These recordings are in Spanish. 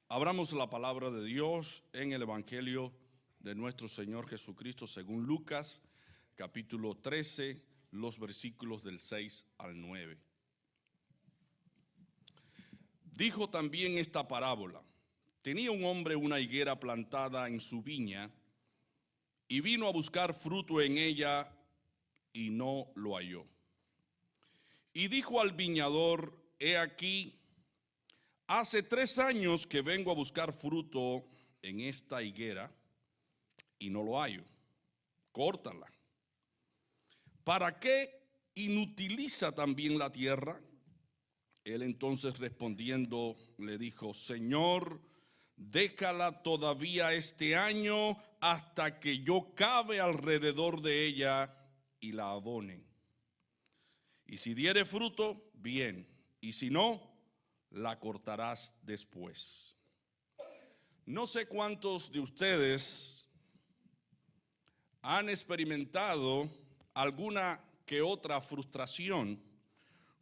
Abramos la palabra de Dios en el Evangelio de nuestro Señor Jesucristo según Lucas, capítulo 13, los versículos del 6 al 9. Dijo también esta parábola: tenía un hombre una higuera plantada en su viña y vino a buscar fruto en ella y no lo halló. Y dijo al viñador: he aquí, hace 3 años que vengo a buscar fruto en esta higuera y no lo hallo. Córtala. ¿Para qué inutiliza también la tierra? Él entonces respondiendo le dijo: Señor, déjala todavía este año hasta que yo cave alrededor de ella y la abone. Y si diere fruto, bien, y si no, la cortarás después. No sé cuántos de ustedes han experimentado alguna que otra frustración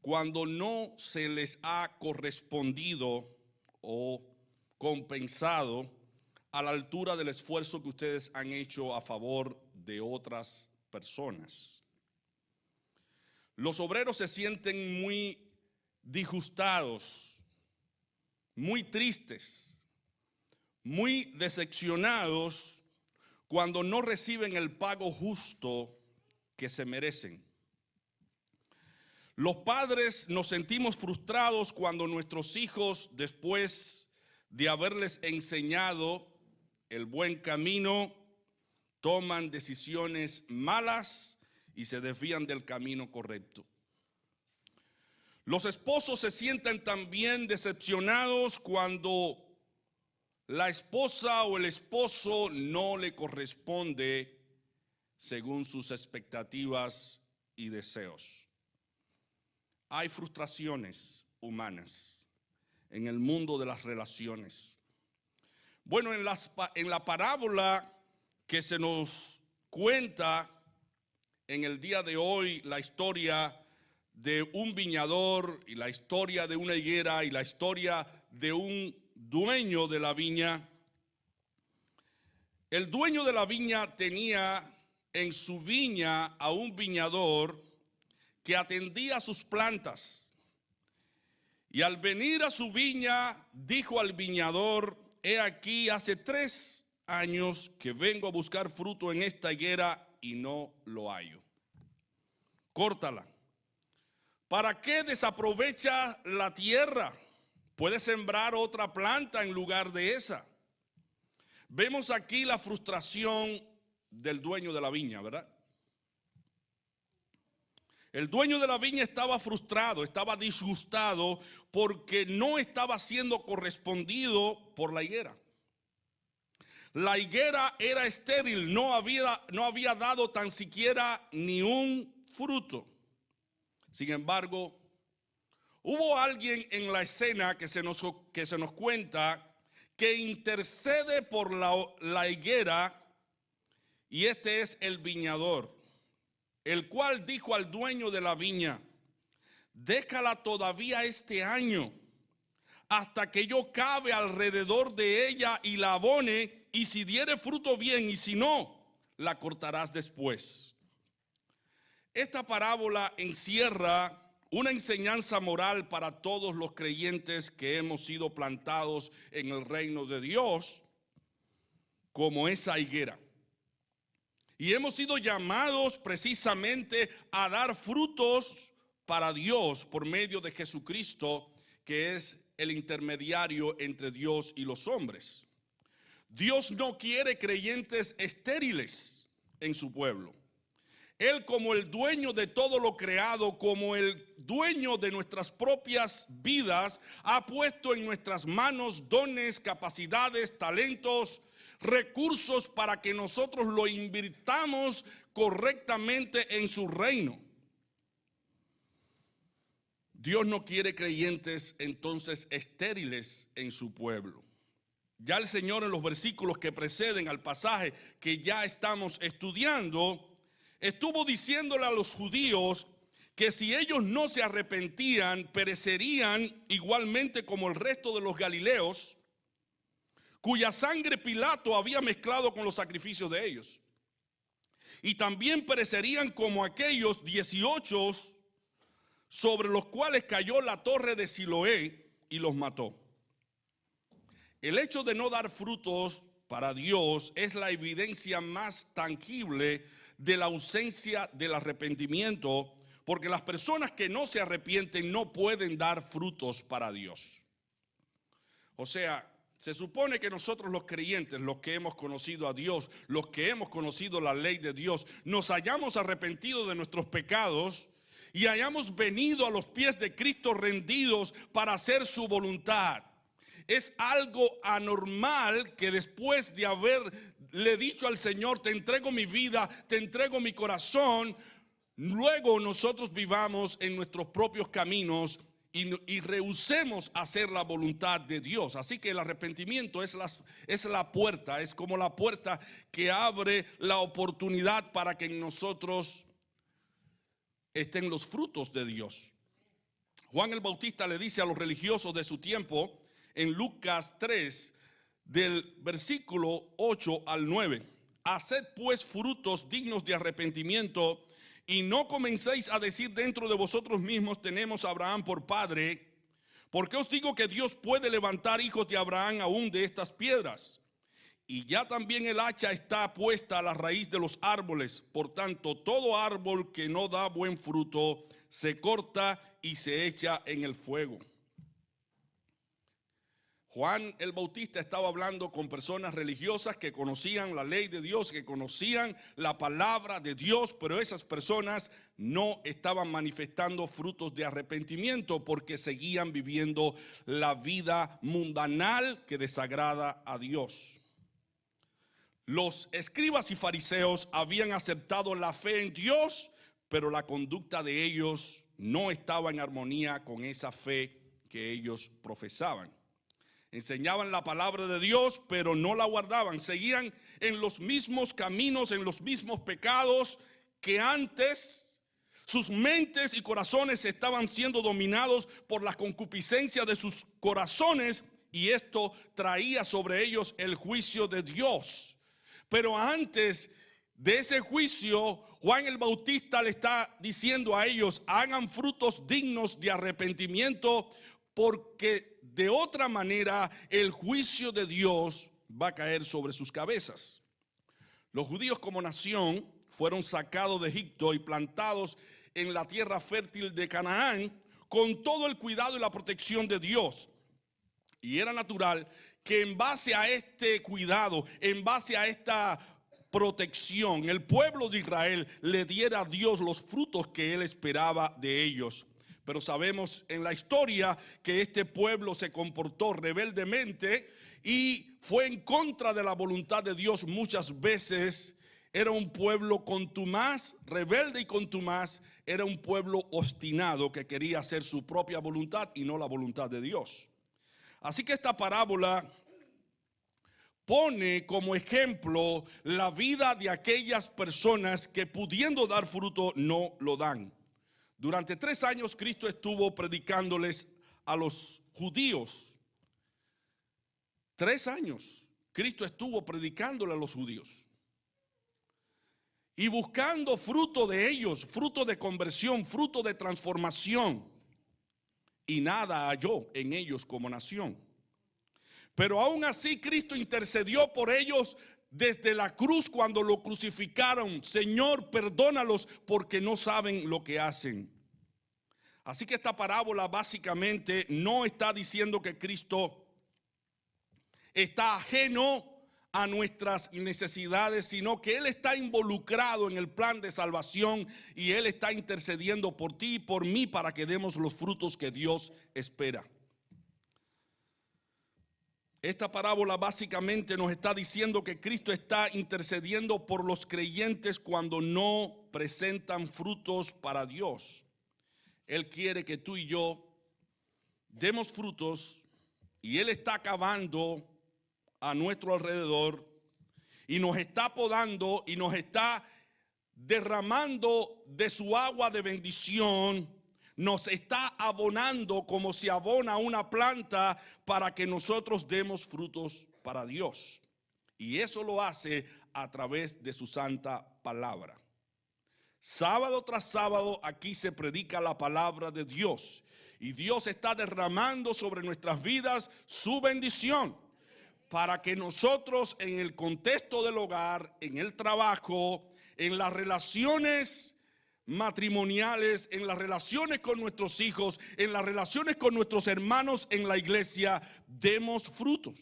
cuando no se les ha correspondido o compensado a la altura del esfuerzo que ustedes han hecho a favor de otras personas. Los obreros se sienten muy disgustados, muy tristes, muy decepcionados cuando no reciben el pago justo que se merecen. Los padres nos sentimos frustrados cuando nuestros hijos, después de haberles enseñado el buen camino, toman decisiones malas y se desvían del camino correcto. Los esposos se sienten también decepcionados cuando la esposa o el esposo no le corresponde según sus expectativas y deseos. Hay frustraciones humanas en el mundo de las relaciones. Bueno, en la parábola que se nos cuenta en el día de hoy, la historia de un viñador y la historia de una higuera y la historia de un dueño de la viña. El dueño de la viña tenía en su viña a un viñador que atendía sus plantas. Y al venir a su viña, dijo al viñador: he aquí, hace 3 años que vengo a buscar fruto en esta higuera y no lo hallo. Córtala. ¿Para qué desaprovecha la tierra? Puede sembrar otra planta en lugar de esa. Vemos aquí la frustración del dueño de la viña, ¿verdad? El dueño de la viña estaba frustrado, estaba disgustado porque no estaba siendo correspondido por la higuera. La higuera era estéril, no había dado tan siquiera ni un fruto. Sin embargo, hubo alguien en la escena que se nos cuenta que intercede por la higuera, y este es el viñador, el cual dijo al dueño de la viña: déjala todavía este año hasta que yo cave alrededor de ella y la abone, y si diere fruto bien, y si no, la cortarás después. Esta parábola encierra una enseñanza moral para todos los creyentes que hemos sido plantados en el reino de Dios como esa higuera. Y hemos sido llamados precisamente a dar frutos para Dios por medio de Jesucristo, que es el intermediario entre Dios y los hombres. Dios no quiere creyentes estériles en su pueblo. Él, como el dueño de todo lo creado, como el dueño de nuestras propias vidas, ha puesto en nuestras manos dones, capacidades, talentos, recursos para que nosotros lo invirtamos correctamente en su reino. Dios no quiere creyentes entonces estériles en su pueblo. Ya el Señor, en los versículos que preceden al pasaje que ya estamos estudiando, estuvo diciéndole a los judíos que si ellos no se arrepentían, perecerían igualmente como el resto de los galileos. cuya sangre Pilato había mezclado con los sacrificios de ellos. Y también perecerían como aquellos 18 sobre los cuales cayó la torre de Siloé y los mató. El hecho de no dar frutos para Dios es la evidencia más tangible de la ausencia del arrepentimiento, porque las personas que no se arrepienten no pueden dar frutos para Dios. O sea, se supone que nosotros los creyentes, los que hemos conocido a Dios, los que hemos conocido la ley de Dios, nos hayamos arrepentido de nuestros pecados y hayamos venido a los pies de Cristo rendidos para hacer su voluntad. Es algo anormal que después de haberle dicho al Señor, te entrego mi vida, te entrego mi corazón, luego nosotros vivamos en nuestros propios caminos y rehusemos hacer la voluntad de Dios. Así que el arrepentimiento es la puerta, es como la puerta que abre la oportunidad para que en nosotros estén los frutos de Dios. Juan el Bautista le dice a los religiosos de su tiempo en Lucas 3, del versículo 8 al 9, haced pues frutos dignos de arrepentimiento y no comencéis a decir dentro de vosotros mismos, tenemos a Abraham por padre, porque os digo que Dios puede levantar hijos de Abraham aún de estas piedras. Y ya también el hacha está puesta a la raíz de los árboles. Por tanto, todo árbol que no da buen fruto se corta y se echa en el fuego. Juan el Bautista estaba hablando con personas religiosas que conocían la ley de Dios, que conocían la palabra de Dios, pero esas personas no estaban manifestando frutos de arrepentimiento porque seguían viviendo la vida mundanal que desagrada a Dios. Los escribas y fariseos habían aceptado la fe en Dios, pero la conducta de ellos no estaba en armonía con esa fe que ellos profesaban. Enseñaban la palabra de Dios, pero no la guardaban. Seguían en los mismos caminos, en los mismos pecados que antes. Sus mentes y corazones estaban siendo dominados por la concupiscencia de sus corazones, y esto traía sobre ellos el juicio de Dios. Pero antes de ese juicio, Juan el Bautista le está diciendo a ellos, hagan frutos dignos de arrepentimiento, porque de otra manera el juicio de Dios va a caer sobre sus cabezas. Los judíos como nación fueron sacados de Egipto y plantados en la tierra fértil de Canaán con todo el cuidado y la protección de Dios. Y era natural que en base a este cuidado, en base a esta protección, el pueblo de Israel le diera a Dios los frutos que él esperaba de ellos. Pero sabemos en la historia que este pueblo se comportó rebeldemente y fue en contra de la voluntad de Dios muchas veces. Era un pueblo contumaz, rebelde y contumaz. Era un pueblo obstinado que quería hacer su propia voluntad y no la voluntad de Dios. Así que esta parábola pone como ejemplo la vida de aquellas personas que pudiendo dar fruto no lo dan. Durante 3 años Cristo estuvo predicándoles a los judíos. 3 años Cristo estuvo predicándole a los judíos y buscando fruto de ellos, fruto de conversión, fruto de transformación, y nada halló en ellos como nación. Pero aún así Cristo intercedió por ellos desde la cruz cuando lo crucificaron. Señor, perdónalos porque no saben lo que hacen. Así que esta parábola básicamente no está diciendo que Cristo está ajeno a nuestras necesidades, sino que Él está involucrado en el plan de salvación y Él está intercediendo por ti y por mí para que demos los frutos que Dios espera. Esta parábola básicamente nos está diciendo que Cristo está intercediendo por los creyentes cuando no presentan frutos para Dios. Él quiere que tú y yo demos frutos y Él está acabando a nuestro alrededor y nos está podando y nos está derramando de su agua de bendición, nos está abonando como se abona una planta para que nosotros demos frutos para Dios. Y eso lo hace a través de su santa palabra. Sábado tras sábado aquí se predica la palabra de Dios. Y Dios está derramando sobre nuestras vidas su bendición para que nosotros en el contexto del hogar, en el trabajo, en las relaciones matrimoniales, en las relaciones con nuestros hijos, en las relaciones con nuestros hermanos en la iglesia, demos frutos.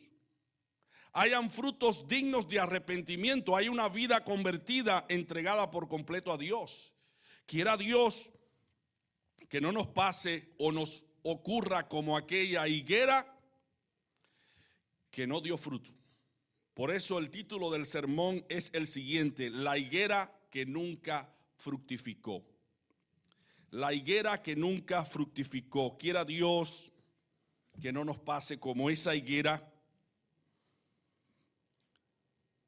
Hayan frutos dignos de arrepentimiento, hay una vida convertida, entregada por completo a Dios. Quiera Dios que no nos pase o nos ocurra como aquella higuera que no dio fruto. Por eso el título del sermón es el siguiente: la higuera que nunca fructificó. La higuera que nunca fructificó. Quiera Dios que no nos pase como esa higuera.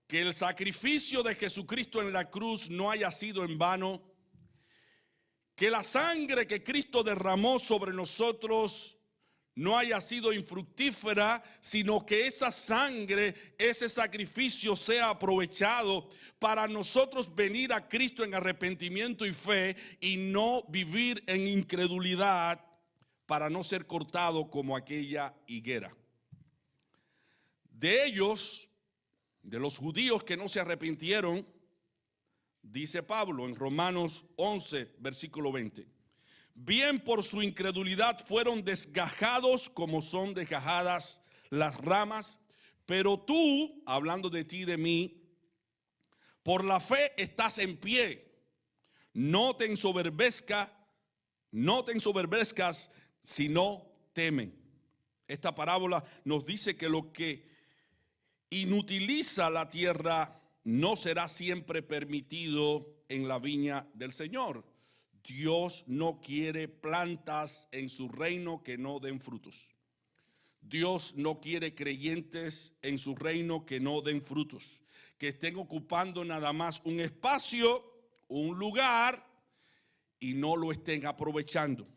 Que el sacrificio de Jesucristo en la cruz no haya sido en vano. Que la sangre que Cristo derramó sobre nosotros no haya sido infructífera, sino que esa sangre, ese sacrificio sea aprovechado para nosotros venir a Cristo en arrepentimiento y fe y no vivir en incredulidad, para no ser cortado como aquella higuera. De ellos, de los judíos que no se arrepintieron, dice Pablo en Romanos 11, versículo 20. Bien por su incredulidad fueron desgajados como son desgajadas las ramas, pero tú, hablando de ti y de mí, por la fe estás en pie. No te ensoberbezcas, sino teme. Esta parábola nos dice que lo que inutiliza la tierra no será siempre permitido en la viña del Señor. Dios no quiere plantas en su reino que no den frutos. Dios no quiere creyentes en su reino que no den frutos, que estén ocupando nada más un espacio, un lugar, y no lo estén aprovechando.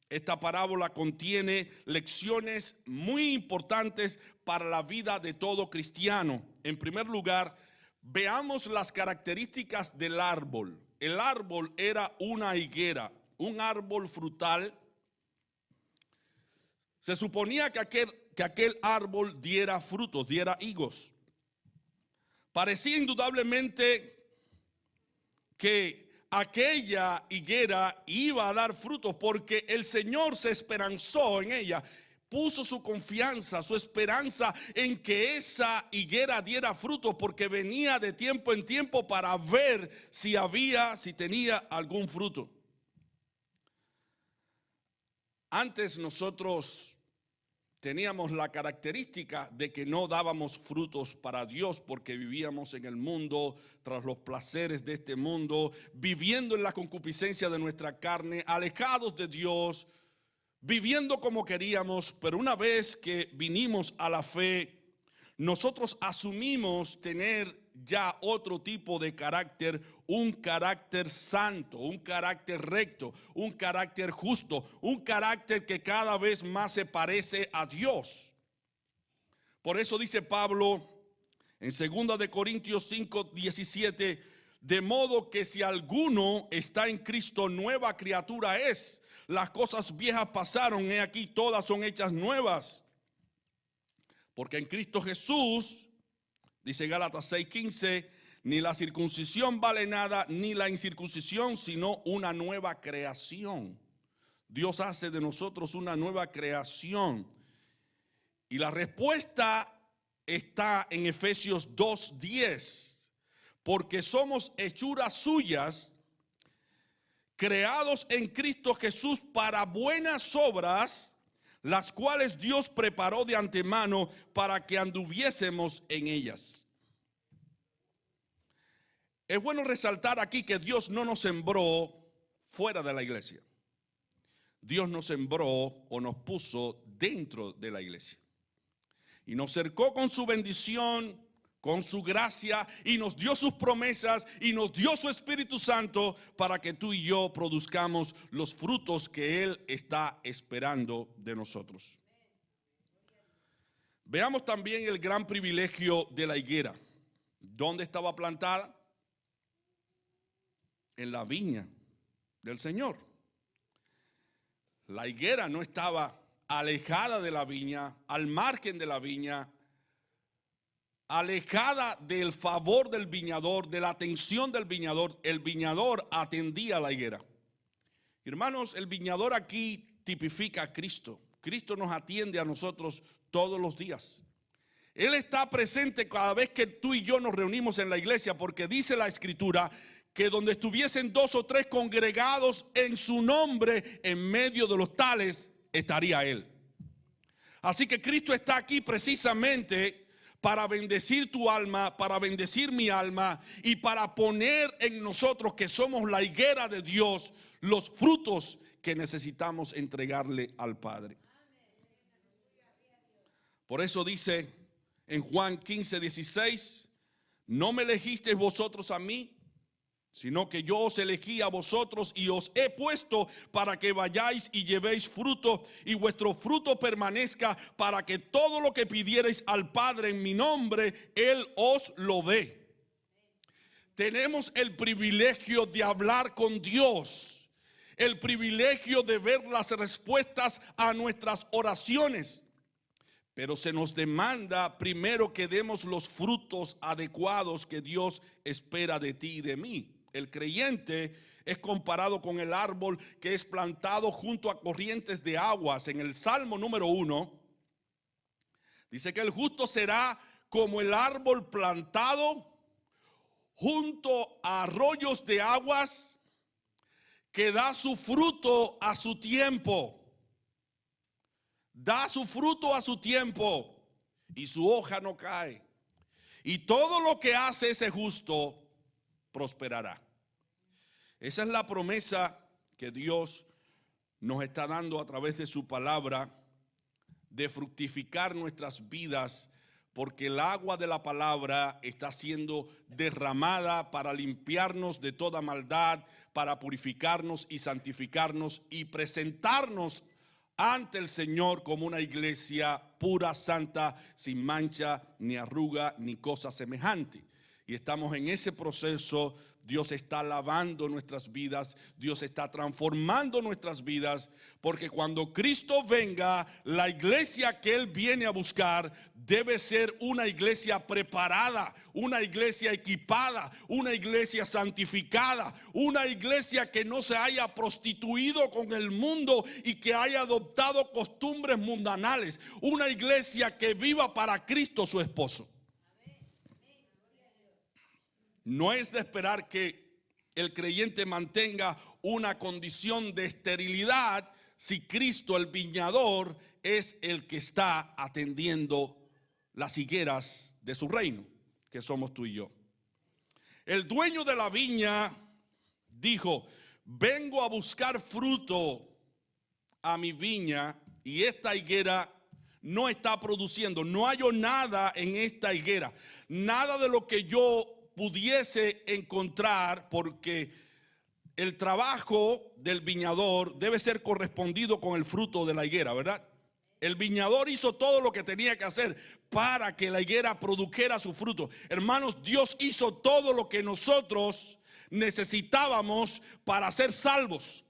Esta parábola contiene lecciones muy importantes para la vida de todo cristiano. En primer lugar, veamos las características del árbol. El árbol era una higuera, un árbol frutal. Se suponía que aquel árbol diera frutos, diera higos. Parecía indudablemente que aquella higuera iba a dar frutos porque el Señor se esperanzó en ella. Puso su confianza, su esperanza en que esa higuera diera fruto, porque venía de tiempo en tiempo para ver si tenía algún fruto. Antes nosotros teníamos la característica de que no dábamos frutos para Dios porque vivíamos en el mundo, tras los placeres de este mundo, viviendo en la concupiscencia de nuestra carne, alejados de Dios, viviendo como queríamos. Pero una vez que vinimos a la fe, nosotros asumimos tener ya otro tipo de carácter, un carácter santo, un carácter recto, un carácter justo, un carácter que cada vez más se parece a Dios. Por eso dice Pablo en 2 de Corintios 5, 17, de modo que si alguno está en Cristo, nueva criatura es. Las cosas viejas pasaron, he aquí todas son hechas nuevas. Porque en Cristo Jesús, dice Gálatas 6:15, ni la circuncisión vale nada, ni la incircuncisión, sino una nueva creación. Dios hace de nosotros una nueva creación. Y la respuesta está en Efesios 2:10, porque somos hechuras suyas, creados en Cristo Jesús para buenas obras, las cuales Dios preparó de antemano para que anduviésemos en ellas. Es bueno resaltar aquí que Dios no nos sembró fuera de la iglesia. Dios nos sembró o nos puso dentro de la iglesia. Y nos cercó con su bendición, con su gracia y nos dio sus promesas y nos dio su Espíritu Santo para que tú y yo produzcamos los frutos que Él está esperando de nosotros. Veamos también el gran privilegio de la higuera. ¿Dónde estaba plantada? En la viña del Señor. La higuera no estaba alejada de la viña, al margen de la viña, alejada del favor del viñador, de la atención del viñador. El viñador atendía a la higuera. Hermanos, el viñador aquí tipifica a Cristo. Cristo nos atiende a nosotros todos los días. Él está presente cada vez que tú y yo nos reunimos en la iglesia, porque dice la Escritura que donde estuviesen 2 o 3 congregados en su nombre, en medio de los tales estaría Él. Así que Cristo está aquí precisamente para bendecir tu alma, para bendecir mi alma y para poner en nosotros, que somos la higuera de Dios, los frutos que necesitamos entregarle al Padre. Por eso dice en Juan 15:16, no me elegisteis vosotros a mí, sino que yo os elegí a vosotros y os he puesto para que vayáis y llevéis fruto y vuestro fruto permanezca, para que todo lo que pidierais al Padre en mi nombre, Él os lo dé. Tenemos el privilegio de hablar con Dios, el privilegio de ver las respuestas a nuestras oraciones. Pero se nos demanda primero que demos los frutos adecuados que Dios espera de ti y de mí. El creyente es comparado con el árbol que es plantado junto a corrientes de aguas. En el Salmo número 1 dice que el justo será como el árbol plantado junto a arroyos de aguas, que da su fruto a su tiempo. Da su fruto a su tiempo y su hoja no cae. Y todo lo que hace ese justo prosperará. Esa es la promesa que Dios nos está dando a través de su palabra, de fructificar nuestras vidas, porque el agua de la palabra está siendo derramada para limpiarnos de toda maldad, para purificarnos y santificarnos y presentarnos ante el Señor como una iglesia pura, santa, sin mancha, ni arruga, ni cosa semejante. Y estamos en ese proceso. Dios está lavando nuestras vidas, Dios está transformando nuestras vidas, porque cuando Cristo venga, la iglesia que Él viene a buscar debe ser una iglesia preparada, una iglesia equipada, una iglesia santificada, una iglesia que no se haya prostituido con el mundo y que haya adoptado costumbres mundanales, una iglesia que viva para Cristo su esposo. No es de esperar que el creyente mantenga una condición de esterilidad si Cristo, el viñador, es el que está atendiendo las higueras de su reino, que somos tú y yo. El dueño de la viña dijo: vengo a buscar fruto a mi viña y esta higuera no está produciendo. No hallo nada en esta higuera, nada de lo que yo pudiese encontrar, porque el trabajo del viñador debe ser correspondido con el fruto de la higuera, ¿verdad? El viñador hizo todo lo que tenía que hacer para que la higuera produjera su fruto. Hermanos, Dios hizo todo lo que nosotros necesitábamos para ser salvos.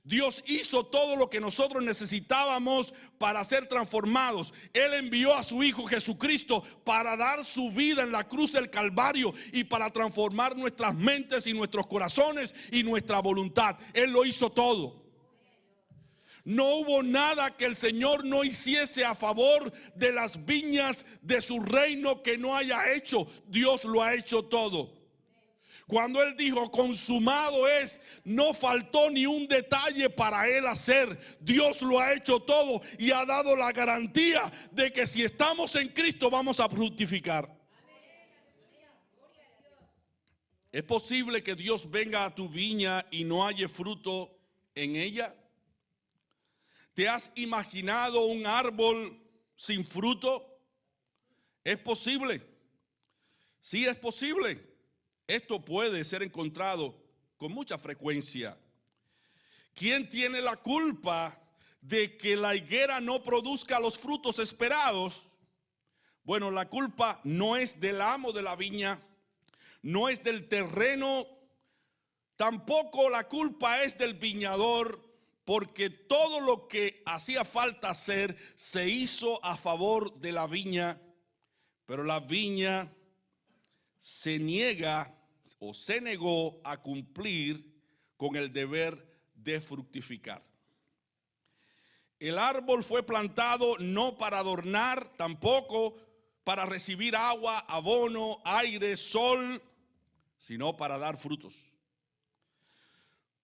Dios hizo todo lo que nosotros necesitábamos para ser transformados. Él envió a su Hijo Jesucristo para dar su vida en la cruz del Calvario y para transformar nuestras mentes y nuestros corazones y nuestra voluntad. Él lo hizo todo. No hubo nada que el Señor no hiciese a favor de las viñas de su reino que no haya hecho. Dios lo ha hecho todo. Cuando Él dijo consumado es, no faltó ni un detalle para Él hacer. Dios lo ha hecho todo y ha dado la garantía de que si estamos en Cristo vamos a fructificar. ¿Es posible que Dios venga a tu viña y no haya fruto en ella? ¿Te has imaginado un árbol sin fruto? Es posible. Sí es posible. Esto puede ser encontrado con mucha frecuencia. ¿Quién tiene la culpa de que la higuera no produzca los frutos esperados? Bueno, la culpa no es del amo de la viña, no es del terreno, tampoco la culpa es del viñador, porque todo lo que hacía falta hacer se hizo a favor de la viña, pero la viña se niega o se negó a cumplir con el deber de fructificar. El árbol fue plantado no para adornar, tampoco para recibir agua, abono, aire, sol, sino para dar frutos.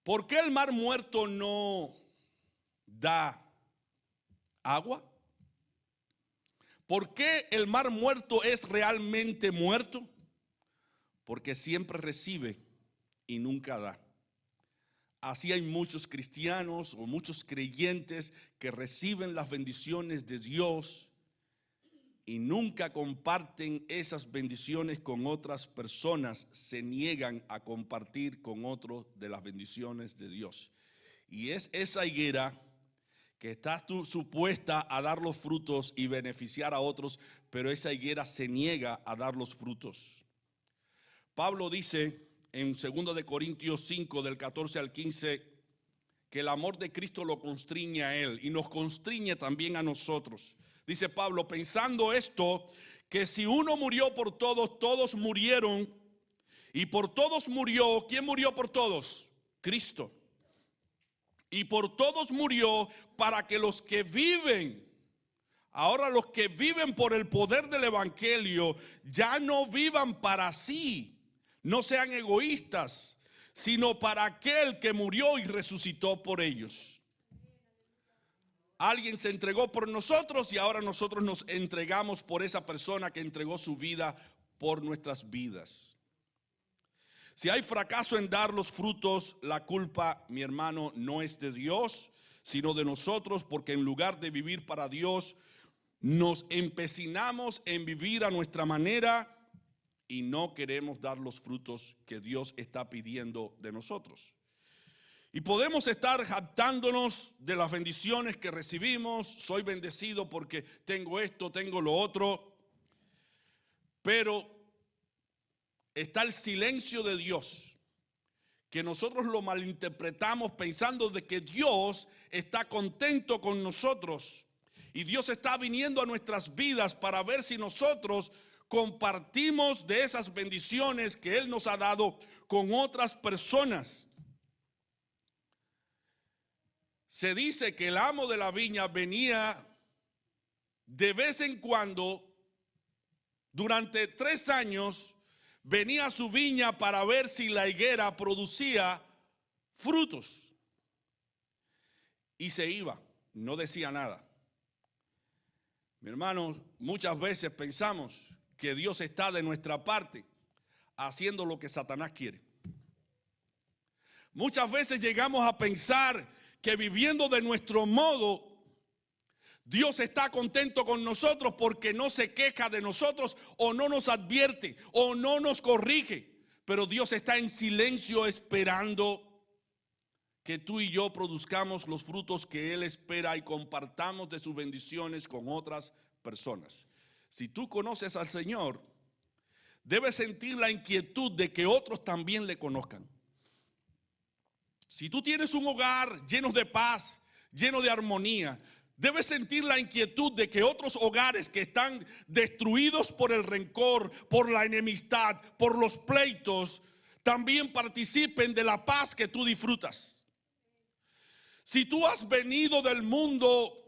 ¿Por qué el mar muerto no da agua? ¿Por qué el mar muerto es realmente muerto? Porque siempre recibe y nunca da. Así hay muchos cristianos o muchos creyentes que reciben las bendiciones de Dios y nunca comparten esas bendiciones con otras personas, se niegan a compartir con otros de las bendiciones de Dios. Y es esa higuera que está supuesta a dar los frutos y beneficiar a otros, pero esa higuera se niega a dar los frutos. Pablo dice en 2 Corintios 5, del 14 al 15, que el amor de Cristo lo constriñe a él y nos constriñe también a nosotros. Dice Pablo, pensando esto, que si uno murió por todos, todos murieron, y por todos murió. ¿Quién murió por todos? Cristo. Y por todos murió para que los que viven, ahora los que viven por el poder del evangelio, ya no vivan para sí, no sean egoístas, sino para aquel que murió y resucitó por ellos. Alguien se entregó por nosotros y ahora nosotros nos entregamos por esa persona que entregó su vida por nuestras vidas. Si hay fracaso en dar los frutos, la culpa, mi hermano, no es de Dios, sino de nosotros, porque en lugar de vivir para Dios, nos empecinamos en vivir a nuestra manera y no queremos dar los frutos que Dios está pidiendo de nosotros. Y podemos estar jactándonos de las bendiciones que recibimos. Soy bendecido porque tengo esto, tengo lo otro. Pero está el silencio de Dios, que nosotros lo malinterpretamos pensando de que Dios está contento con nosotros. Y Dios está viniendo a nuestras vidas para ver si nosotros compartimos de esas bendiciones que Él nos ha dado con otras personas. Se dice que el amo de la viña venía de vez en cuando, durante 3 años, venía a su viña para ver si la higuera producía frutos. Y se iba, no decía nada. Mi hermano, muchas veces pensamos que Dios está de nuestra parte haciendo lo que Satanás quiere. Muchas veces llegamos a pensar que viviendo de nuestro modo, Dios está contento con nosotros porque no se queja de nosotros o no nos advierte o no nos corrige. Pero Dios está en silencio esperando que tú y yo produzcamos los frutos que Él espera y compartamos de sus bendiciones con otras personas. Si tú conoces al Señor, debes sentir la inquietud de que otros también le conozcan. Si tú tienes un hogar lleno de paz, lleno de armonía, debes sentir la inquietud de que otros hogares que están destruidos por el rencor, por la enemistad, por los pleitos, también participen de la paz que tú disfrutas. Si tú has venido del mundo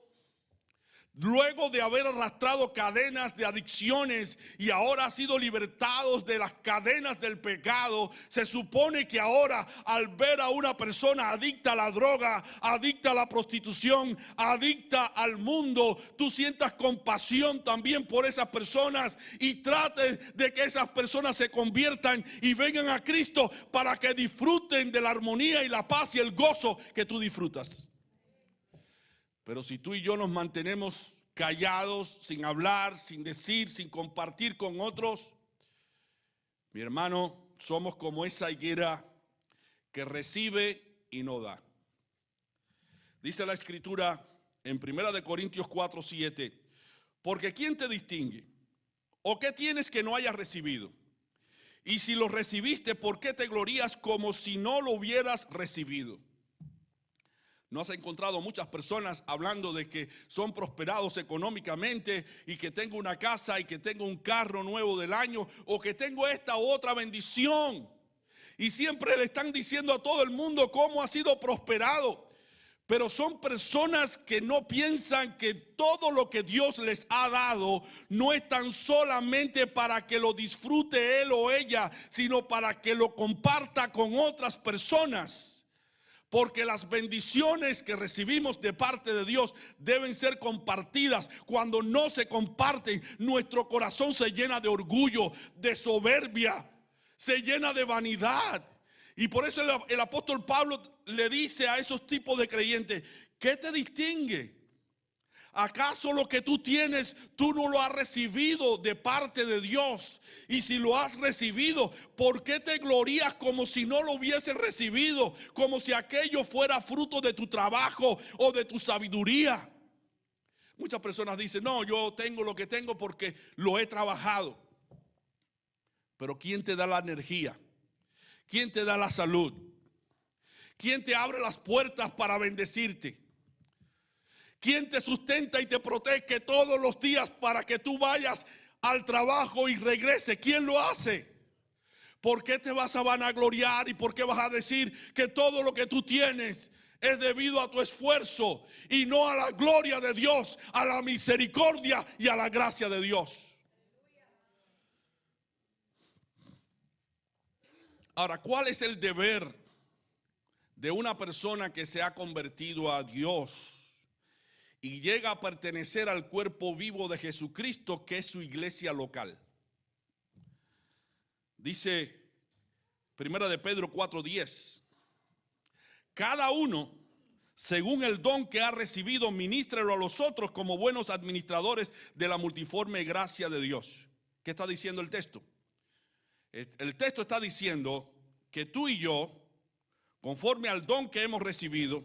luego de haber arrastrado cadenas de adicciones y ahora has sido libertados de las cadenas del pecado, se supone que ahora al ver a una persona adicta a la droga, adicta a la prostitución, adicta al mundo, tú sientas compasión también por esas personas y trates de que esas personas se conviertan y vengan a Cristo para que disfruten de la armonía y la paz y el gozo que tú disfrutas. Pero si tú y yo nos mantenemos callados, sin hablar, sin decir, sin compartir con otros, Mi hermano, somos como esa higuera que recibe y no da. Dice la Escritura en 1 Corintios 4:7, porque ¿quién te distingue? ¿O qué tienes que no hayas recibido? Y si lo recibiste, ¿por qué te glorías como si no lo hubieras recibido? ¿No has encontrado muchas personas hablando de que son prosperados económicamente y que tengo una casa y que tengo un carro nuevo del año o que tengo esta u otra bendición? Y siempre le están diciendo a todo el mundo cómo ha sido prosperado. Pero son personas que no piensan que todo lo que Dios les ha dado no es tan solamente para que lo disfrute él o ella, sino para que lo comparta con otras personas. Porque las bendiciones que recibimos de parte de Dios deben ser compartidas. Cuando no se comparten, nuestro corazón se llena de orgullo, de soberbia, se llena de vanidad. Y por eso el apóstol Pablo le dice a esos tipos de creyentes, ¿qué te distingue? ¿Acaso lo que tú tienes, tú no lo has recibido de parte de Dios? Y si lo has recibido, ¿por qué te glorías como si no lo hubieses recibido? Como si aquello fuera fruto de tu trabajo o de tu sabiduría. Muchas personas dicen, no, yo tengo lo que tengo porque lo he trabajado. Pero ¿quién te da la energía? ¿Quién te da la salud? ¿Quién te abre las puertas para bendecirte? ¿Quién te sustenta y te protege todos los días para que tú vayas al trabajo y regrese? ¿Quién lo hace? ¿Por qué te vas a vanagloriar y por qué vas a decir que todo lo que tú tienes es debido a tu esfuerzo y no a la gloria de Dios, a la misericordia y a la gracia de Dios? Ahora, ¿cuál es el deber de una persona que se ha convertido a Dios y llega a pertenecer al cuerpo vivo de Jesucristo, que es su iglesia local? Dice 1 de Pedro 4:10, cada uno, según el don que ha recibido, ministrelo a los otros como buenos administradores de la multiforme gracia de Dios. ¿Qué está diciendo el texto? El texto está diciendo que tú y yo, conforme al don que hemos recibido,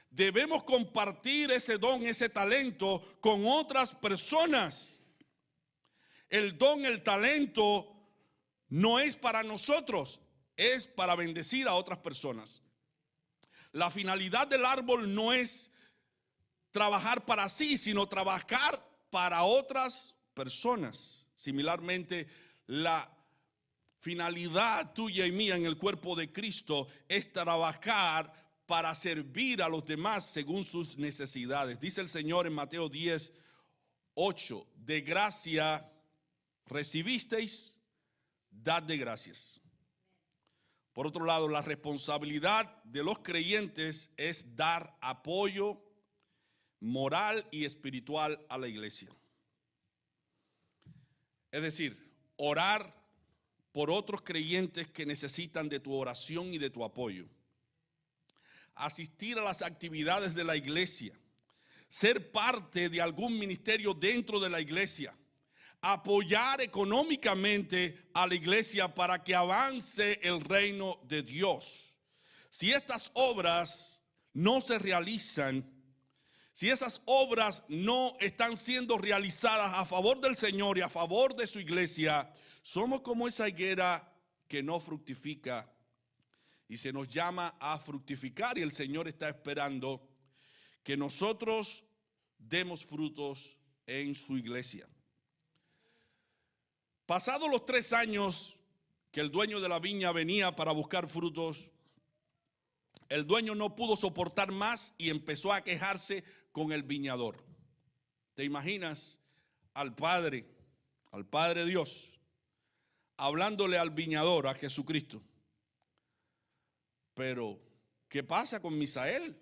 debemos compartir ese don, ese talento con otras personas. El don, el talento no es para nosotros, es para bendecir a otras personas. La finalidad del árbol no es trabajar para sí, sino trabajar para otras personas. Similarmente, la finalidad tuya y mía en el cuerpo de Cristo es trabajar para servir a los demás según sus necesidades. Dice el Señor en Mateo 10:8, de gracia recibisteis, dad de gracias. Por otro lado, la responsabilidad de los creyentes es dar apoyo moral y espiritual a la iglesia. Es decir, orar por otros creyentes que necesitan de tu oración y de tu apoyo. Asistir a las actividades de la iglesia. Ser parte de algún ministerio dentro de la iglesia. Apoyar económicamente a la iglesia para que avance el reino de Dios. Si estas obras no se realizan, si esas obras no están siendo realizadas a favor del Señor y a favor de su iglesia, somos como esa higuera que no fructifica y se nos llama a fructificar, y el Señor está esperando que nosotros demos frutos en su iglesia. Pasados los 3 años que el dueño de la viña venía para buscar frutos, el dueño no pudo soportar más y empezó a quejarse con el viñador. ¿Te imaginas al Padre Dios, hablándole al viñador, a Jesucristo? Pero, ¿qué pasa con Misael?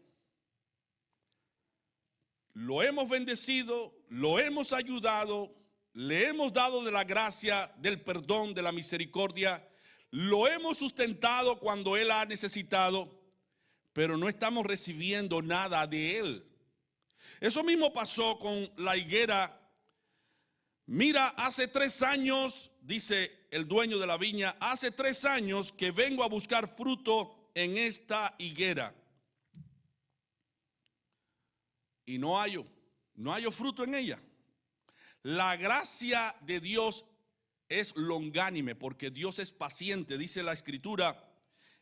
Lo hemos bendecido, lo hemos ayudado, le hemos dado de la gracia, del perdón, de la misericordia, lo hemos sustentado cuando él ha necesitado, pero no estamos recibiendo nada de él. Eso mismo pasó con la higuera. Mira, hace 3 años, dice, el dueño de la viña: hace 3 años que vengo a buscar fruto en esta higuera y no hallo fruto en ella. La gracia de Dios es longánime, porque Dios es paciente. Dice la Escritura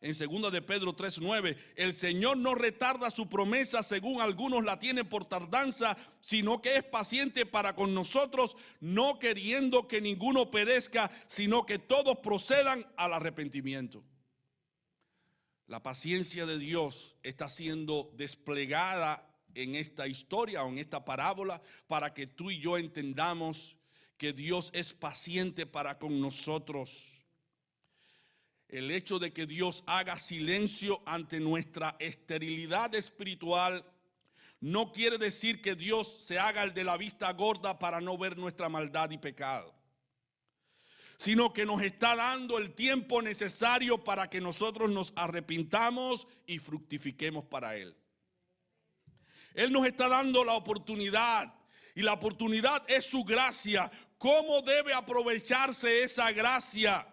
en 2 de Pedro 3:9: el Señor no retarda su promesa, según algunos la tienen por tardanza, sino que es paciente para con nosotros, no queriendo que ninguno perezca, sino que todos procedan al arrepentimiento. La paciencia de Dios está siendo desplegada en esta historia o en esta parábola para que tú y yo entendamos que Dios es paciente para con nosotros. El hecho de que Dios haga silencio ante nuestra esterilidad espiritual no quiere decir que Dios se haga el de la vista gorda para no ver nuestra maldad y pecado, sino que nos está dando el tiempo necesario para que nosotros nos arrepintamos y fructifiquemos para Él. Él nos está dando la oportunidad, y la oportunidad es su gracia. ¿Cómo debe aprovecharse esa gracia?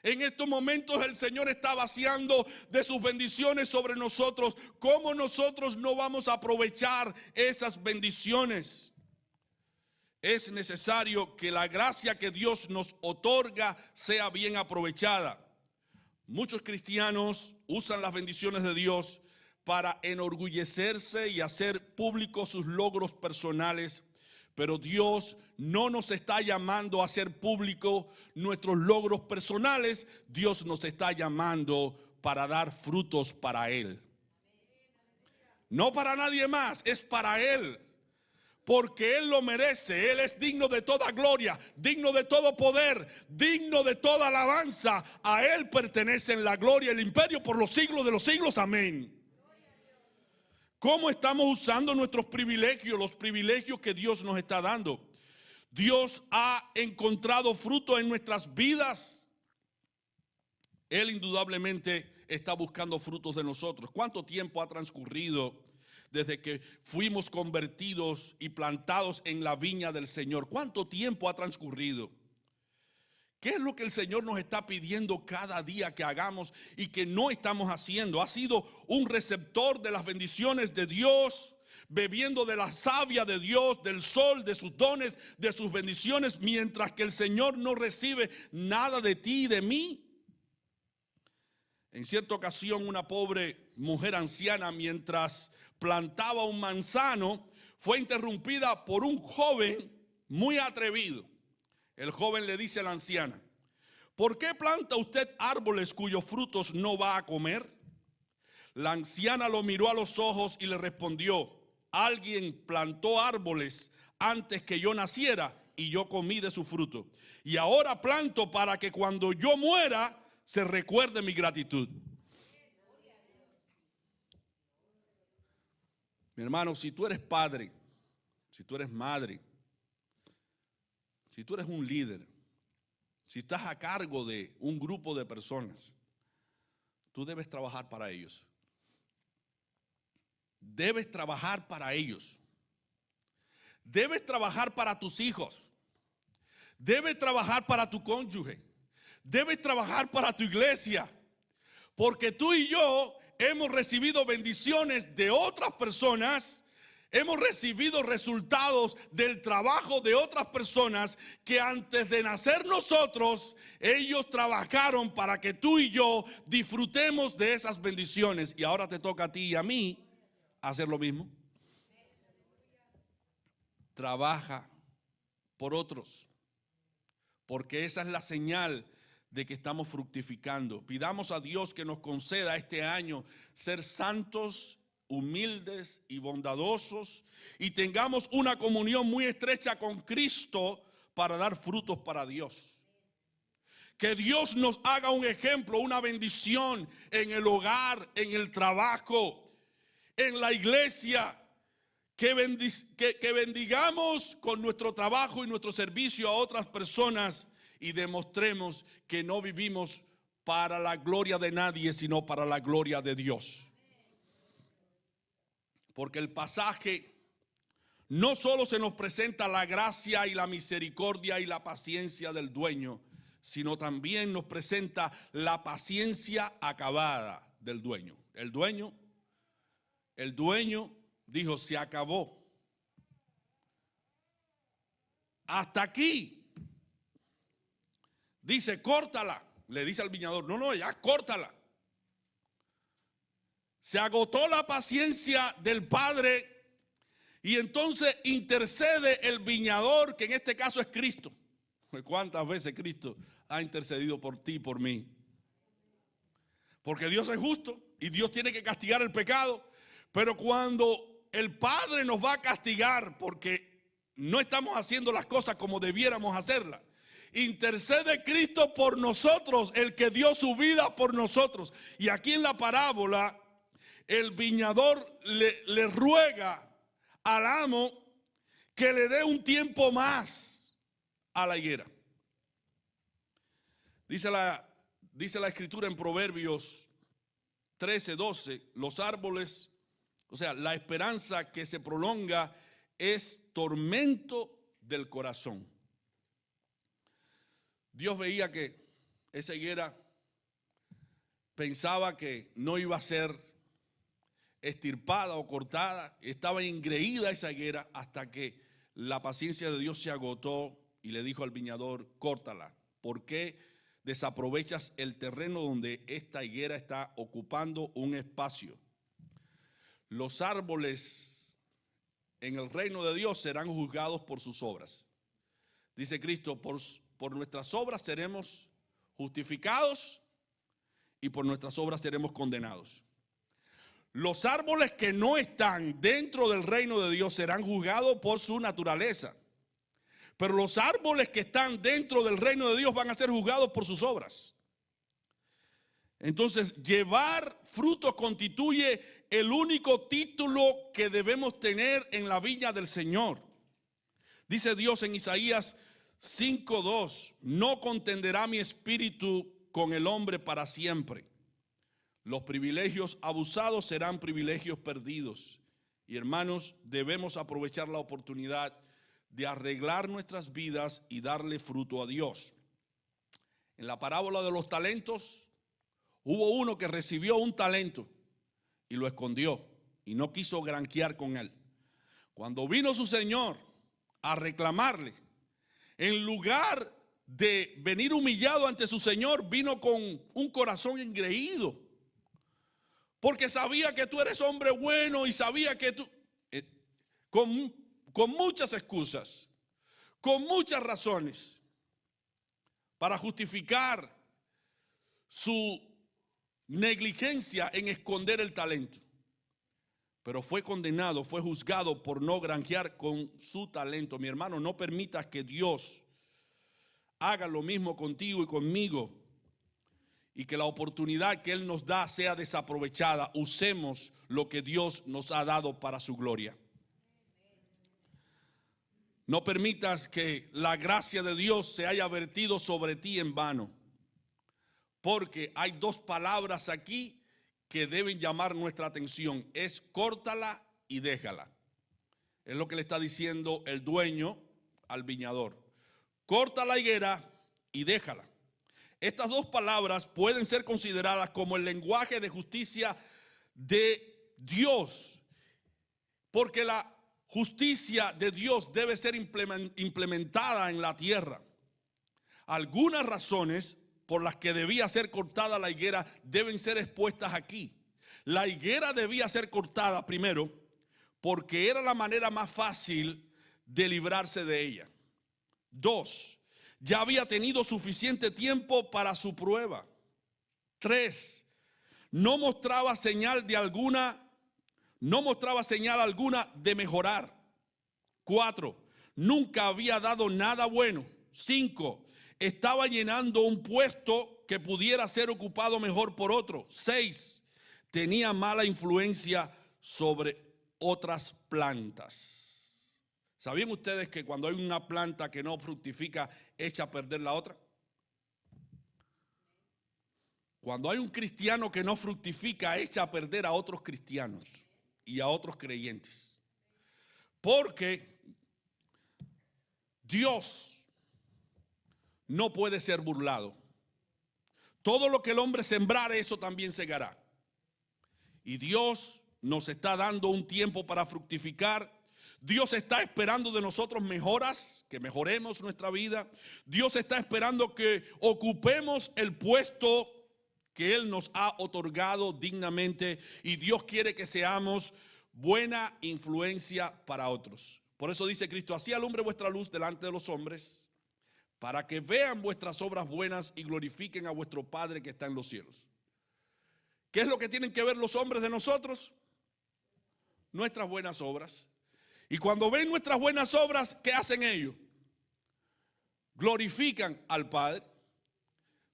En estos momentos el Señor está vaciando de sus bendiciones sobre nosotros. ¿Cómo nosotros no vamos a aprovechar esas bendiciones? Es necesario que la gracia que Dios nos otorga sea bien aprovechada. Muchos cristianos usan las bendiciones de Dios para enorgullecerse y hacer públicos sus logros personales, pero Dios no nos está llamando a hacer público nuestros logros personales. Dios nos está llamando para dar frutos para Él. No para nadie más, es para Él. Porque Él lo merece. Él es digno de toda gloria, digno de todo poder, digno de toda alabanza. A Él pertenecen la gloria y el imperio por los siglos de los siglos. Amén. ¿Cómo estamos usando nuestros privilegios, los privilegios que Dios nos está dando? Dios ha encontrado fruto en nuestras vidas. Él indudablemente está buscando frutos de nosotros. ¿Cuánto tiempo ha transcurrido desde que fuimos convertidos y plantados en la viña del Señor? ¿Cuánto tiempo ha transcurrido? ¿Qué es lo que el Señor nos está pidiendo cada día que hagamos y que no estamos haciendo? ¿Ha sido un receptor de las bendiciones de Dios, bebiendo de la savia de Dios, del sol, de sus dones, de sus bendiciones, mientras que el Señor no recibe nada de ti y de mí? En cierta ocasión, una pobre mujer anciana, mientras plantaba un manzano, fue interrumpida por un joven muy atrevido. El joven le dice a la anciana: ¿por qué planta usted árboles cuyos frutos no va a comer? La anciana lo miró a los ojos y le respondió: alguien plantó árboles antes que yo naciera y yo comí de su fruto. Y ahora planto para que cuando yo muera se recuerde mi gratitud. Mi hermano, si tú eres padre, si tú eres madre, si tú eres un líder, si estás a cargo de un grupo de personas, tú debes trabajar para ellos. Debes trabajar para ellos. Debes trabajar para tus hijos. Debes trabajar para tu cónyuge. Debes trabajar para tu iglesia. Porque tú y yo hemos recibido bendiciones de otras personas. Hemos recibido resultados del trabajo de otras personas que antes de nacer nosotros, ellos trabajaron para que tú y yo disfrutemos de esas bendiciones. Y ahora te toca a ti y a mí hacer lo mismo. Trabaja por otros, porque esa es la señal de que estamos fructificando. Pidamos a Dios que nos conceda este año ser santos, humildes y bondadosos, y tengamos una comunión muy estrecha con Cristo para dar frutos para Dios. Que Dios nos haga un ejemplo, una bendición en el hogar, en el trabajo, en la iglesia. Que bendigamos con nuestro trabajo y nuestro servicio a otras personas y demostremos que no vivimos para la gloria de nadie, sino para la gloria de Dios. Porque el pasaje no solo se nos presenta la gracia y la misericordia y la paciencia del dueño, sino también nos presenta la paciencia acabada del dueño. El dueño dijo, se acabó. Hasta aquí. Dice, córtala. Le dice al viñador, no, ya córtala. Se agotó la paciencia del padre y entonces intercede el viñador, que en este caso es Cristo. ¿Cuántas veces Cristo ha intercedido por ti y por mí? Porque Dios es justo y Dios tiene que castigar el pecado. Pero cuando el Padre nos va a castigar porque no estamos haciendo las cosas como debiéramos hacerlas, intercede Cristo por nosotros, el que dio su vida por nosotros. Y aquí en la parábola, el viñador le ruega al amo que le dé un tiempo más a la higuera. Dice la escritura en Proverbios 13:12, los árboles, o sea, la esperanza que se prolonga es tormento del corazón. Dios veía que esa higuera pensaba que no iba a ser estirpada o cortada, estaba engreída esa higuera hasta que la paciencia de Dios se agotó y le dijo al viñador, córtala. ¿Por qué desaprovechas el terreno donde esta higuera está ocupando un espacio? Los árboles en el reino de Dios serán juzgados por sus obras. Dice Cristo, por nuestras obras seremos justificados y por nuestras obras seremos condenados. Los árboles que no están dentro del reino de Dios serán juzgados por su naturaleza. Pero los árboles que están dentro del reino de Dios van a ser juzgados por sus obras. Entonces, llevar frutos constituye el único título que debemos tener en la viña del Señor. Dice Dios en Isaías 5:2, no contenderá mi espíritu con el hombre para siempre. Los privilegios abusados serán privilegios perdidos. Y hermanos, debemos aprovechar la oportunidad de arreglar nuestras vidas y darle fruto a Dios. En la parábola de los talentos, hubo uno que recibió un talento y lo escondió y no quiso granjear con él. Cuando vino su señor a reclamarle, en lugar de venir humillado ante su señor, vino con un corazón engreído. Porque sabía que tú eres hombre bueno y sabía que tú, con muchas excusas, con muchas razones, para justificar su negligencia en esconder el talento. Pero fue condenado, fue juzgado por no granjear con su talento. Mi hermano, no permitas que Dios haga lo mismo contigo y conmigo, y que la oportunidad que Él nos da sea desaprovechada. Usemos lo que Dios nos ha dado para su gloria. No permitas que la gracia de Dios se haya vertido sobre ti en vano. Porque hay dos palabras aquí que deben llamar nuestra atención. Es córtala y déjala. Es lo que le está diciendo el dueño al viñador. Corta la higuera y déjala. Estas dos palabras pueden ser consideradas como el lenguaje de justicia de Dios, porque la justicia de Dios debe ser implementada en la tierra. Algunas razones por las que debía ser cortada la higuera deben ser expuestas aquí. La higuera debía ser cortada primero porque era la manera más fácil de librarse de ella. 2, ya había tenido suficiente tiempo para su prueba. 3, no mostraba señal alguna de mejorar. 4, nunca había dado nada bueno. 5, estaba llenando un puesto que pudiera ser ocupado mejor por otro. 6, tenía mala influencia sobre otras plantas. ¿Sabían ustedes que cuando hay una planta que no fructifica, echa a perder la otra? Cuando hay un cristiano que no fructifica, echa a perder a otros cristianos y a otros creyentes. Porque Dios no puede ser burlado. Todo lo que el hombre sembrare, eso también segará. Y Dios nos está dando un tiempo para fructificar. Dios está esperando de nosotros mejoras, que mejoremos nuestra vida. Dios está esperando que ocupemos el puesto que Él nos ha otorgado dignamente. Y Dios quiere que seamos buena influencia para otros. Por eso dice Cristo: así alumbre vuestra luz delante de los hombres, para que vean vuestras obras buenas y glorifiquen a vuestro Padre que está en los cielos. ¿Qué es lo que tienen que ver los hombres de nosotros? Nuestras buenas obras. Y cuando ven nuestras buenas obras, ¿qué hacen ellos? Glorifican al Padre.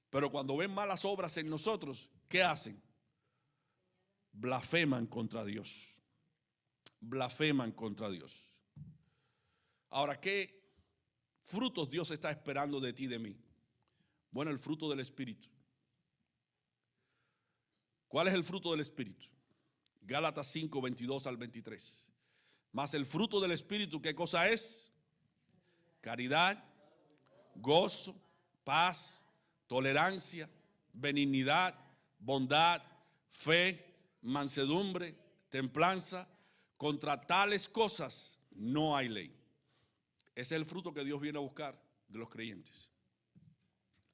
Pero cuando ven malas obras en nosotros, ¿qué hacen? Blasfeman contra Dios. Blasfeman contra Dios. Ahora, ¿qué frutos Dios está esperando de ti y de mí? Bueno, el fruto del Espíritu. ¿Cuál es el fruto del Espíritu? Gálatas 5, 22 al 23. Mas el fruto del Espíritu, ¿qué cosa es? Caridad, gozo, paz, tolerancia, benignidad, bondad, fe, mansedumbre, templanza. Contra tales cosas no hay ley. Ese es el fruto que Dios viene a buscar de los creyentes.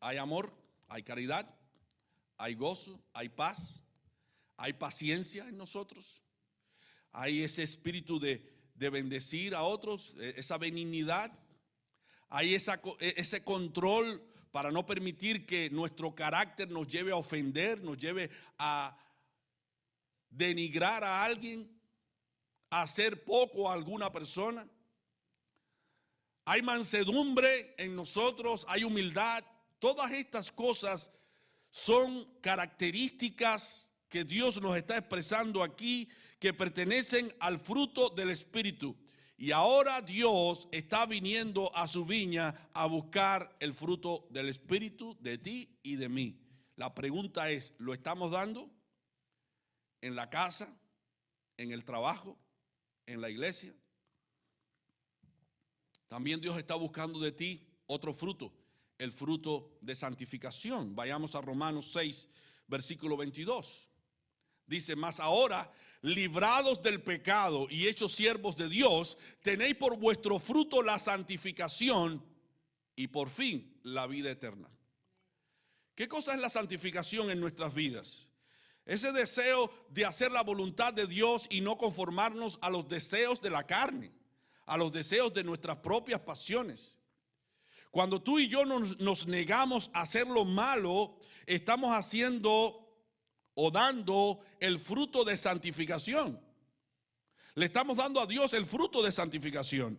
Hay amor, hay caridad, hay gozo, hay paz, hay paciencia en nosotros. Hay ese espíritu de bendecir a otros, esa benignidad. Hay ese control para no permitir que nuestro carácter nos lleve a ofender, nos lleve a denigrar a alguien, a hacer poco a alguna persona. Hay mansedumbre en nosotros, hay humildad. Todas estas cosas son características que Dios nos está expresando aquí, que pertenecen al fruto del Espíritu. Y ahora Dios está viniendo a su viña a buscar el fruto del Espíritu de ti y de mí. La pregunta es, ¿lo estamos dando en la casa, en el trabajo, en la iglesia? También Dios está buscando de ti otro fruto, el fruto de santificación. Vayamos a Romanos 6, versículo 22. Dice: mas ahora, librados del pecado y hechos siervos de Dios, tenéis por vuestro fruto la santificación y por fin la vida eterna. ¿Qué cosa es la santificación en nuestras vidas? Ese deseo de hacer la voluntad de Dios y no conformarnos a los deseos de la carne, a los deseos de nuestras propias pasiones. Cuando tú y yo nos negamos a hacer lo malo, estamos haciendo o dando el fruto de santificación. Le estamos dando a Dios el fruto de santificación.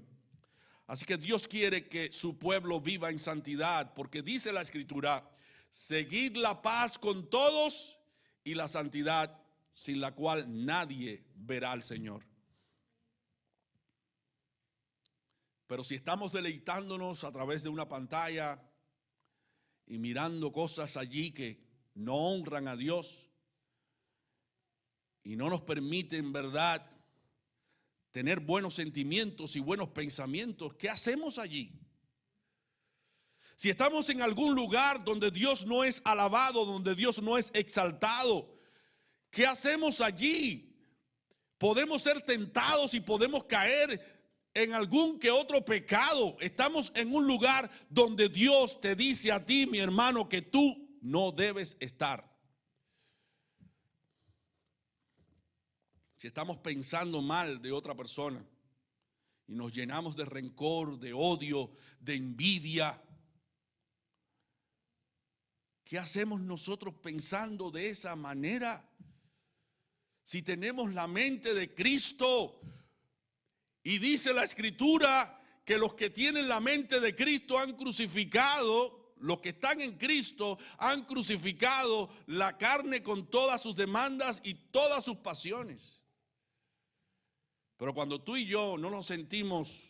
Así que Dios quiere que su pueblo viva en santidad, porque dice la Escritura: seguid la paz con todos y la santidad, sin la cual nadie verá al Señor. Pero si estamos deleitándonos a través de una pantalla y mirando cosas allí que no honran a Dios y no nos permiten, ¿verdad?, tener buenos sentimientos y buenos pensamientos, ¿qué hacemos allí? Si estamos en algún lugar donde Dios no es alabado, donde Dios no es exaltado, ¿qué hacemos allí? Podemos ser tentados y podemos caer en algún que otro pecado. Estamos en un lugar donde Dios te dice a ti, mi hermano, que tú no debes estar. Si estamos pensando mal de otra persona y nos llenamos de rencor, de odio, de envidia, ¿qué hacemos nosotros pensando de esa manera? Si tenemos la mente de Cristo, y dice la Escritura que los que tienen la mente de Cristo han crucificado, los que están en Cristo han crucificado la carne con todas sus demandas y todas sus pasiones. Pero cuando tú y yo no nos sentimos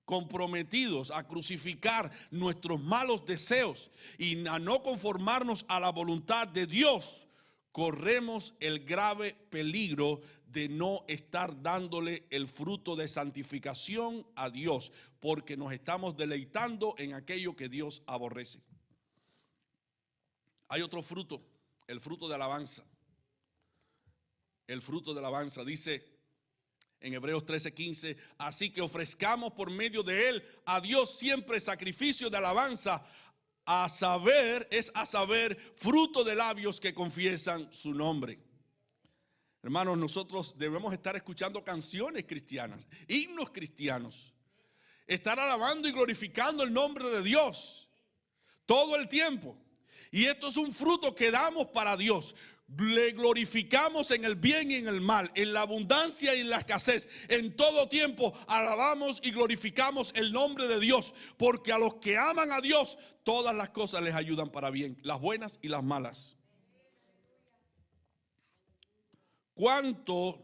comprometidos a crucificar nuestros malos deseos y a no conformarnos a la voluntad de Dios, corremos el grave peligro de no estar dándole el fruto de santificación a Dios, porque nos estamos deleitando en aquello que Dios aborrece. Hay otro fruto, el fruto de alabanza. El fruto de alabanza dice en Hebreos 13:15, así que ofrezcamos por medio de él a Dios siempre sacrificio de alabanza, a saber, fruto de labios que confiesan su nombre. Hermanos, nosotros debemos estar escuchando canciones cristianas, himnos cristianos, estar alabando y glorificando el nombre de Dios todo el tiempo. Y esto es un fruto que damos para Dios. Le glorificamos en el bien y en el mal, en la abundancia y en la escasez. En todo tiempo alabamos y glorificamos el nombre de Dios, porque a los que aman a Dios, todas las cosas les ayudan para bien, las buenas y las malas. Cuando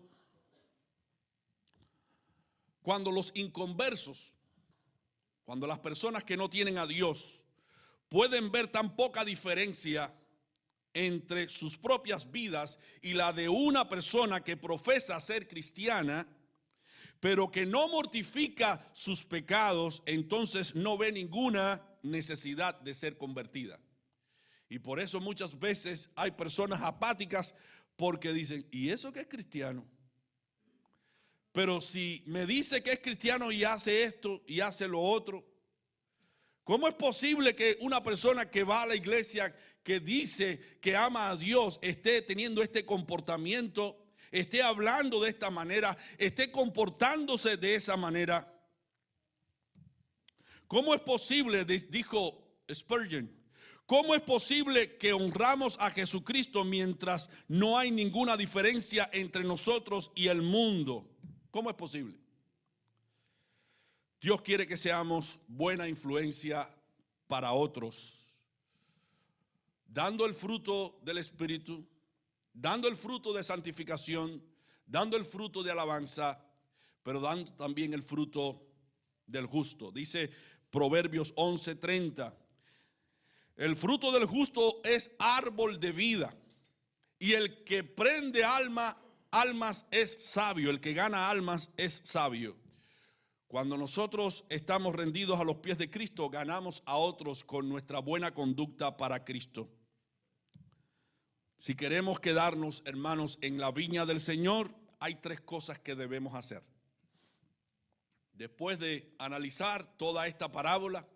los inconversos, cuando las personas que no tienen a Dios pueden ver tan poca diferencia entre sus propias vidas y la de una persona que profesa ser cristiana, pero que no mortifica sus pecados, entonces no ve ninguna necesidad de ser convertida. Y por eso muchas veces hay personas apáticas, porque dicen, ¿y eso qué es cristiano? Pero si me dice que es cristiano y hace esto y hace lo otro, ¿cómo es posible que una persona que va a la iglesia, que dice que ama a Dios, esté teniendo este comportamiento, esté hablando de esta manera, esté comportándose de esa manera? ¿Cómo es posible, dijo Spurgeon, cómo es posible que honramos a Jesucristo mientras no hay ninguna diferencia entre nosotros y el mundo? ¿Cómo es posible? Dios quiere que seamos buena influencia para otros, dando el fruto del Espíritu, dando el fruto de santificación, dando el fruto de alabanza, pero dando también el fruto del justo. Dice Proverbios 11:30, el fruto del justo es árbol de vida, y el que prende almas es sabio, el que gana almas es sabio. Cuando nosotros estamos rendidos a los pies de Cristo, ganamos a otros con nuestra buena conducta para Cristo. Si queremos quedarnos, hermanos, en la viña del Señor, hay tres cosas que debemos hacer. Después de analizar toda esta parábola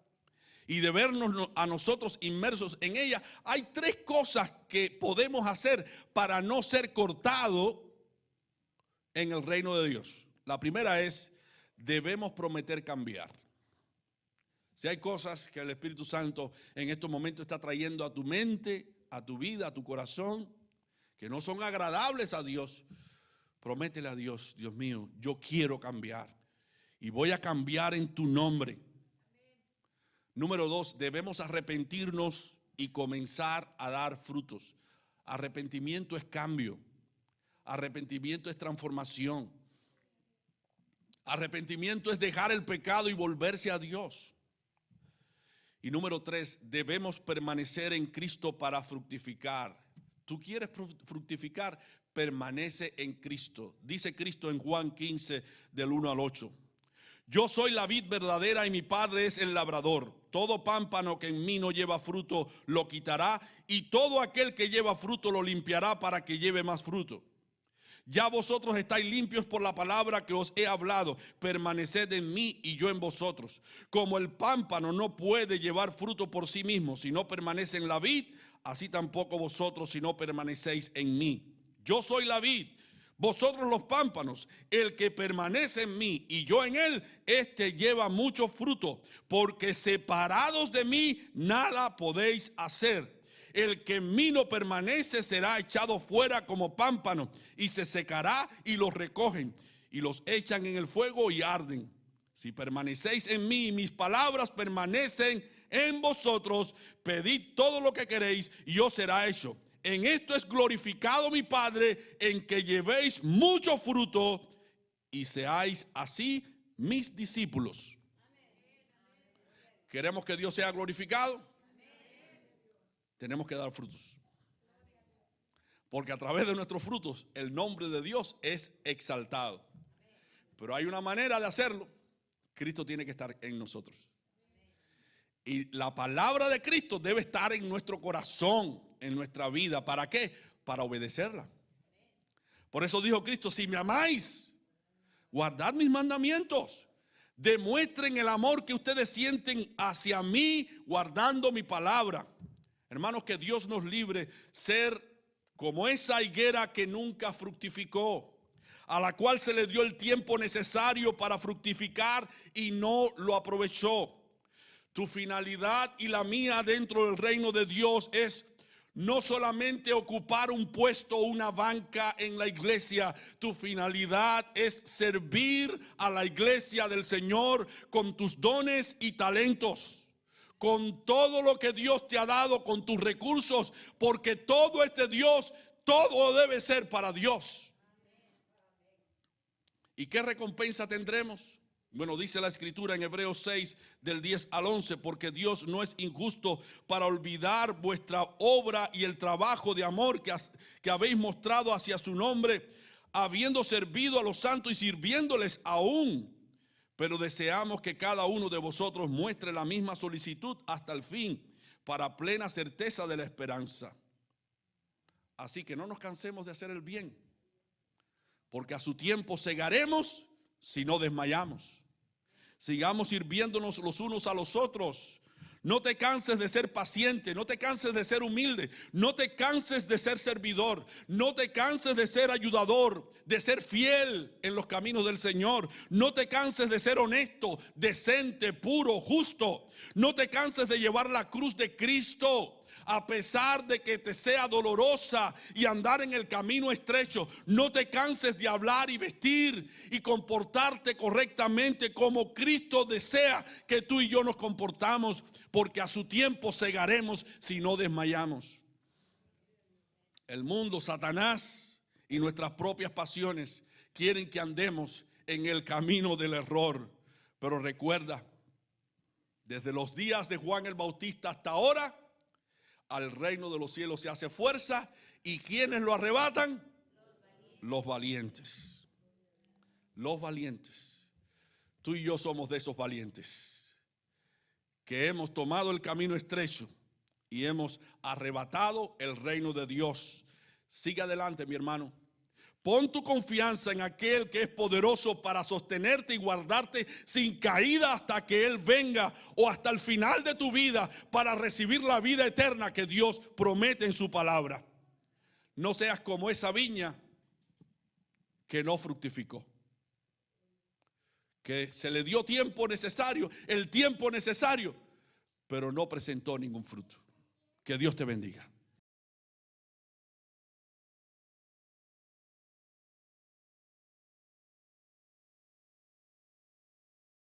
y de vernos a nosotros inmersos en ella, hay tres cosas que podemos hacer para no ser cortados en el reino de Dios. La primera es, debemos prometer cambiar. Si hay cosas que el Espíritu Santo en estos momentos está trayendo a tu mente, a tu vida, a tu corazón, que no son agradables a Dios, prométele a Dios, Dios mío, yo quiero cambiar y voy a cambiar en tu nombre. Número 2, debemos arrepentirnos y comenzar a dar frutos. Arrepentimiento es cambio, arrepentimiento es transformación. Arrepentimiento es dejar el pecado y volverse a Dios. Y número 3, debemos permanecer en Cristo para fructificar. ¿Tú quieres fructificar? Permanece en Cristo. Dice Cristo en Juan 15, del 1 al 8. Yo soy la vid verdadera y mi Padre es el labrador. Todo pámpano que en mí no lleva fruto lo quitará, y todo aquel que lleva fruto lo limpiará para que lleve más fruto. Ya vosotros estáis limpios por la palabra que os he hablado. Permaneced en mí y yo en vosotros. Como el pámpano no puede llevar fruto por sí mismo si no permanece en la vid, así tampoco vosotros si no permanecéis en mí. Yo soy la vid, vosotros los pámpanos. El que permanece en mí y yo en él, este lleva mucho fruto, porque separados de mí nada podéis hacer. El que en mí no permanece será echado fuera como pámpano y se secará, y los recogen y los echan en el fuego y arden. Si permanecéis en mí y mis palabras permanecen en vosotros, pedid todo lo que queréis y os será hecho. En esto es glorificado mi Padre, en que llevéis mucho fruto y seáis así mis discípulos. ¿Queremos que Dios sea glorificado? Tenemos que dar frutos. porque a través de nuestros frutos el nombre de Dios es exaltado. Pero hay una manera de hacerlo. Cristo tiene que estar en nosotros. Y la palabra de Cristo debe estar en nuestro corazón, en nuestra vida. ¿Para qué? Para obedecerla. Por eso dijo Cristo, si me amáis, guardad mis mandamientos. Demuestren el amor que ustedes sienten hacia mí guardando mi palabra. Hermanos, que Dios nos libre ser como esa higuera que nunca fructificó, a la cual se le dio el tiempo necesario para fructificar y no lo aprovechó. Tu finalidad y la mía dentro del reino de Dios es no solamente ocupar un puesto o una banca en la iglesia. Tu finalidad es servir a la iglesia del Señor con tus dones y talentos, con todo lo que Dios te ha dado, con tus recursos, porque todo es de Dios, todo debe ser para Dios. ¿Y qué recompensa tendremos? Bueno, dice la escritura en Hebreos 6, del 10 al 11, porque Dios no es injusto para olvidar vuestra obra y el trabajo de amor que habéis mostrado hacia su nombre, habiendo servido a los santos y sirviéndoles aún. Pero deseamos que cada uno de vosotros muestre la misma solicitud hasta el fin, para plena certeza de la esperanza. Así que no nos cansemos de hacer el bien, porque a su tiempo segaremos si no desmayamos. Sigamos sirviéndonos los unos a los otros. No te canses de ser paciente, no te canses de ser humilde, no te canses de ser servidor, no te canses de ser ayudador, de ser fiel en los caminos del Señor. No te canses de ser honesto, decente, puro, justo. No te canses de llevar la cruz de Cristo. A pesar de que te sea dolorosa y andar en el camino estrecho, no te canses de hablar y vestir y comportarte correctamente como Cristo desea que tú y yo nos comportamos, porque a su tiempo segaremos si no desmayamos. El mundo, Satanás y nuestras propias pasiones quieren que andemos en el camino del error. Pero recuerda, desde los días de Juan el Bautista hasta ahora, al reino de los cielos se hace fuerza. ¿Y quiénes lo arrebatan? Los valientes. Los valientes. Tú y yo somos de esos valientes que hemos tomado el camino estrecho y hemos arrebatado el reino de Dios. Sigue adelante, mi hermano. Pon tu confianza en aquel que es poderoso para sostenerte y guardarte sin caída hasta que Él venga, o hasta el final de tu vida, para recibir la vida eterna que Dios promete en su palabra. No seas como esa viña que no fructificó, que se le dio tiempo necesario, el tiempo necesario, pero no presentó ningún fruto. Que Dios te bendiga.